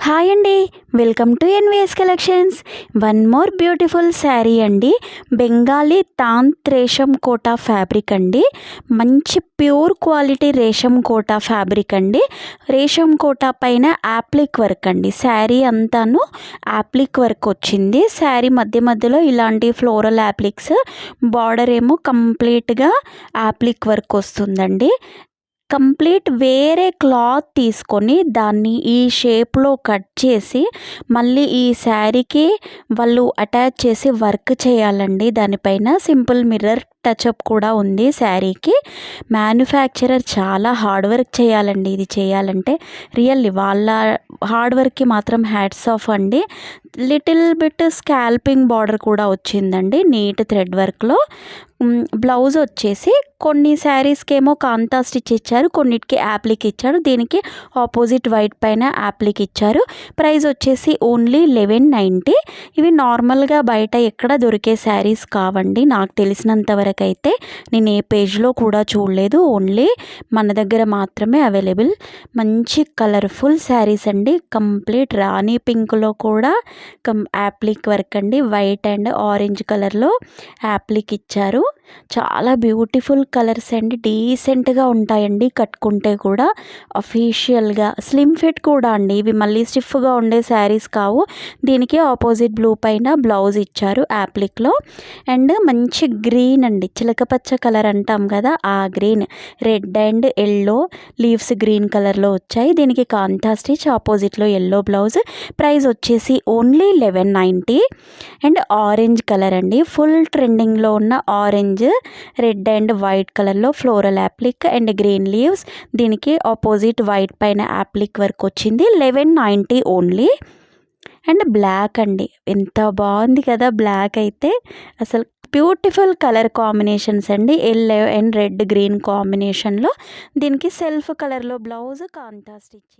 Hi అండి, welcome to NVS collections. One more beautiful sari అండి. Bengali తాంత్ రేషం quota fabric అండి. మంచి ప్యూర్ క్వాలిటీ రేషం కోటా ఫ్యాబ్రిక్ అండి. రేషం కోటా పైన యాప్లిక్ వర్క్ అండి. శారీ అంతాను యాప్లిక్ వర్క్ వచ్చింది. శారీ మధ్య మధ్యలో ఇలాంటి ఫ్లోరల్ యాప్లిక్స్, బార్డర్ ఏమో కంప్లీట్గా యాప్లిక్ వర్క్ వస్తుందండి. కంప్లీట్ వేరే క్లాత్ తీసుకొని దాన్ని ఈ షేప్లో కట్ చేసి మళ్ళీ ఈ శారీకి వాళ్ళు అటాచ్ చేసి వర్క్ చేయాలండి. దానిపైన సింపుల్ మిర్రర్ టచ్అప్ కూడా ఉంది శారీకి. మ్యానుఫ్యాక్చరర్ చాలా హార్డ్ వర్క్ చేయాలండి ఇది చేయాలంటే. రియల్లీ వాళ్ళ హార్డ్ వర్క్కి మాత్రం హ్యాట్స్ ఆఫ్ అండి. లిటిల్ బిట్ స్కాల్పింగ్ బార్డర్ కూడా వచ్చిందండి నీట్ థ్రెడ్ వర్క్లో. బ్లౌజ్ వచ్చేసి కొన్ని శారీస్కి ఏమో కాంతా స్టిచ్ ఇచ్చారు, కొన్నిటికి యాప్లిక్ ఇచ్చారు. దీనికి ఆపోజిట్ వైట్ పైన యాప్లిక్ ఇచ్చారు. ప్రైస్ వచ్చేసి ఓన్లీ 1190. ఇవి నార్మల్గా బయట ఎక్కడ దొరికే శారీస్ కావండి. నాకు తెలిసినంత వరకు అయితే నేను ఏ పేజ్లో కూడా చూడలేదు. ఓన్లీ మన దగ్గర మాత్రమే అవైలబుల్. మంచి కలర్ఫుల్ శారీస్ అండి. కంప్లీట్ రాణి పింక్లో కూడా యాప్లిక్ వర్క్ అండి. వైట్ అండ్ ఆరెంజ్ కలర్లో యాప్లిక్ ఇచ్చారు. చాలా బ్యూటిఫుల్ కలర్స్ అండి. డీసెంట్గా ఉంటాయండి కట్టుకుంటే కూడా. అఫీషియల్గా స్లిమ్ ఫిట్ కూడా అండి. ఇవి మళ్ళీ స్టిఫ్గా ఉండే శారీస్ కావు. దీనికి ఆపోజిట్ బ్లూ పైన బ్లౌజ్ ఇచ్చారు యాప్లిక్లో. అండ్ మంచి గ్రీన్ అండి, చిలకపచ్చ కలర్ అంటాం కదా ఆ green. Red and yellow leaves green కలర్లో వచ్చాయి. దీనికి కాంతా స్టిచ్, ఆపోజిట్లో ఎల్లో బ్లౌజ్. ప్రైస్ వచ్చేసి ఓన్లీ 1190. అండ్ ఆరెంజ్ కలర్ అండి, ఫుల్ ట్రెండింగ్లో ఉన్న ఆరెంజ్, రెడ్ అండ్ వైట్ కలర్లో floral appliqué and green leaves. దీనికి ఆపోజిట్ వైట్ పైన యాప్లిక్ వర్క్ వచ్చింది. 1190 ఓన్లీ. అండ్ బ్లాక్ అండి, ఎంత బాగుంది కదా బ్లాక్ అయితే. అసలు బ్యూటిఫుల్ కలర్ కాంబినేషన్స్ అండి. ఎల్లో అండ్ రెడ్ గ్రీన్ కాంబినేషన్లో. దీనికి సెల్ఫ్ కలర్లో బ్లౌజ్, కాంతా స్టిచ్.